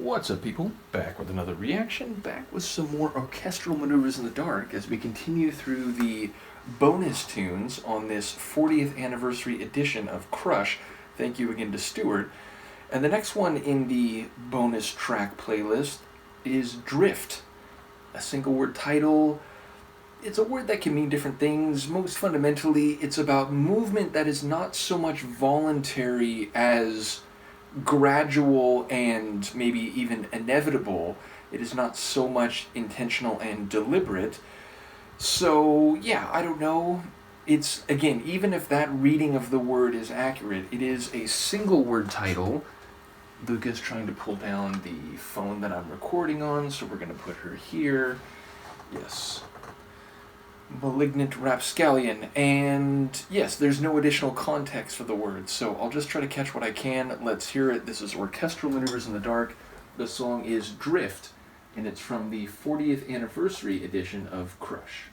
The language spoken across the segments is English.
What's up, people? Back with another reaction, back with some more Orchestral Maneuvers in the Dark as we continue through the bonus tunes on this 40th anniversary edition of Crush. Thank you again to Stuart. And the next one in the bonus track playlist is Drift, a single word title. It's a word that can mean different things. Most fundamentally, it's about movement that is not so much voluntary as gradual and maybe even inevitable. It is not so much intentional and deliberate. So yeah, I don't know. It's, again, even if that reading of the word is accurate, it is a single word title. Luca's trying to pull down the phone that I'm recording on, so we're going to put her here. Yes. Malignant Rapscallion, and yes, there's no additional context for the words, so I'll just try to catch what I can. Let's hear it. This is Orchestral Maneuvers in the Dark. The song is Drift, and it's from the 40th anniversary edition of Crush.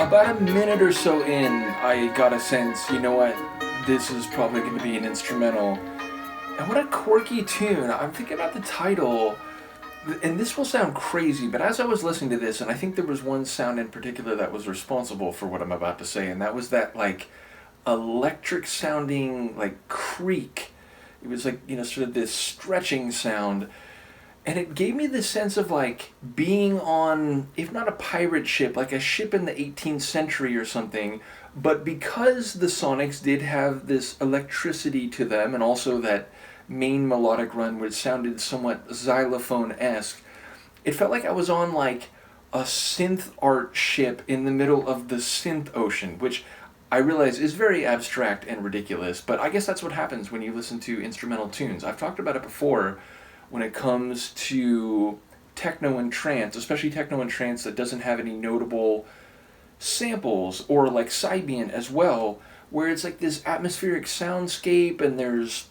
About a minute or so in, I got a sense, you know what, this is probably going to be an instrumental. And what a quirky tune. I'm thinking about the title, and this will sound crazy, but as I was listening to this, and I think there was one sound in particular that was responsible for what I'm about to say, and that was that, like, electric sounding, like, creak. It was like, sort of this stretching sound. And it gave me this sense of, like, being on, if not a pirate ship, like a ship in the 18th century or something. But because the Sonics did have this electricity to them, and also that main melodic run which sounded somewhat xylophone-esque, it felt like I was on, like, a synth art ship in the middle of the synth ocean, which I realize is very abstract and ridiculous, but I guess that's what happens when you listen to instrumental tunes. I've talked about it before when it comes to techno and trance, especially techno and trance that doesn't have any notable samples, or like Sybian as well, where it's like this atmospheric soundscape and there's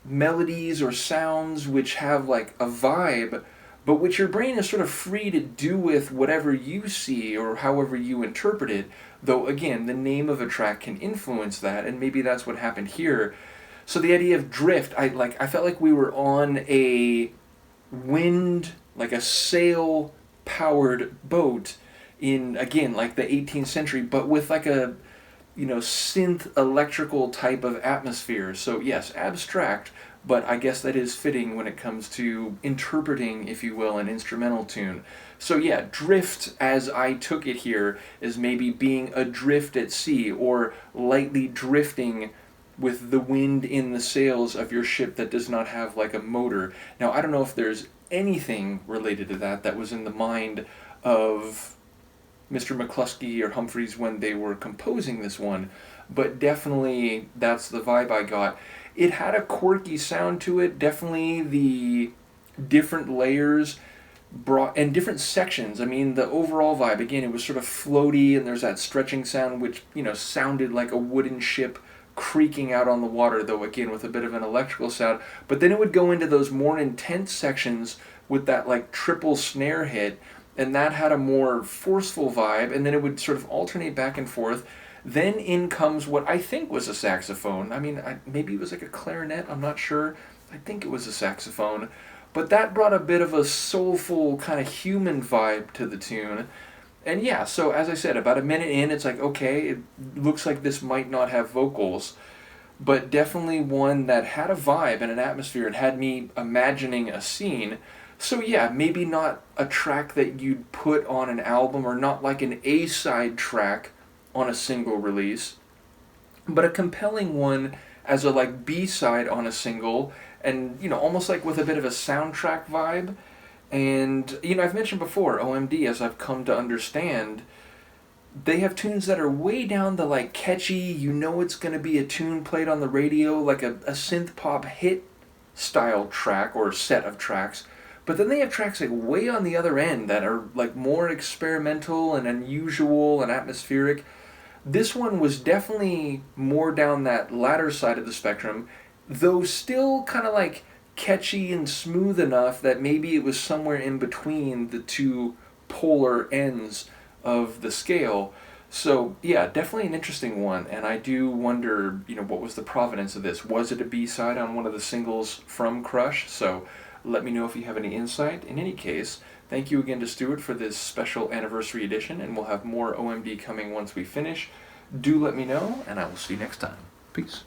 melodies or sounds which have like a vibe, but which your brain is sort of free to do with whatever you see or however you interpret it, though again, the name of a track can influence that, and maybe that's what happened here. So the idea of drift, I felt like we were on a wind, like a sail-powered boat in, again, like the 18th century, but with like a, synth electrical type of atmosphere. So yes, abstract, but I guess that is fitting when it comes to interpreting, if you will, an instrumental tune. So yeah, drift, as I took it here, is maybe being adrift at sea, or lightly drifting with the wind in the sails of your ship that does not have like a motor. Now, I don't know if there's anything related to that was in the mind of Mr. McCluskey or Humphreys when they were composing this one, but definitely that's the vibe I got. It had a quirky sound to it, definitely the different layers brought, and different sections. I mean, the overall vibe, again, it was sort of floaty, and there's that stretching sound which, sounded like a wooden ship creaking out on the water, though again with a bit of an electrical sound. But then it would go into those more intense sections with that like triple snare hit, and that had a more forceful vibe, and then it would sort of alternate back and forth. Then in comes what I think was a saxophone. I mean, maybe it was like a clarinet, I'm not sure. I think it was a saxophone. But that brought a bit of a soulful kind of human vibe to the tune. And yeah, so as I said, about a minute in, it's like, okay, it looks like this might not have vocals, but definitely one that had a vibe and an atmosphere. It had me imagining a scene. So yeah, maybe not a track that you'd put on an album, or not like an A-side track on a single release, but a compelling one as a like B-side on a single, and almost like with a bit of a soundtrack vibe. And, I've mentioned before, OMD, as I've come to understand, they have tunes that are way down the, like, catchy, it's going to be a tune played on the radio, like a synth pop hit style track or set of tracks. But then they have tracks, like, way on the other end that are, like, more experimental and unusual and atmospheric. This one was definitely more down that latter side of the spectrum, though still kind of, like, catchy and smooth enough that maybe it was somewhere in between the two polar ends of the scale. So yeah, definitely an interesting one, and I do wonder, what was the provenance of this? Was it a B-side on one of the singles from Crush? So let me know if you have any insight. In any case, thank you again to Stuart for this special anniversary edition, and we'll have more OMD coming once we finish. Do let me know, and I will see you next time. Peace.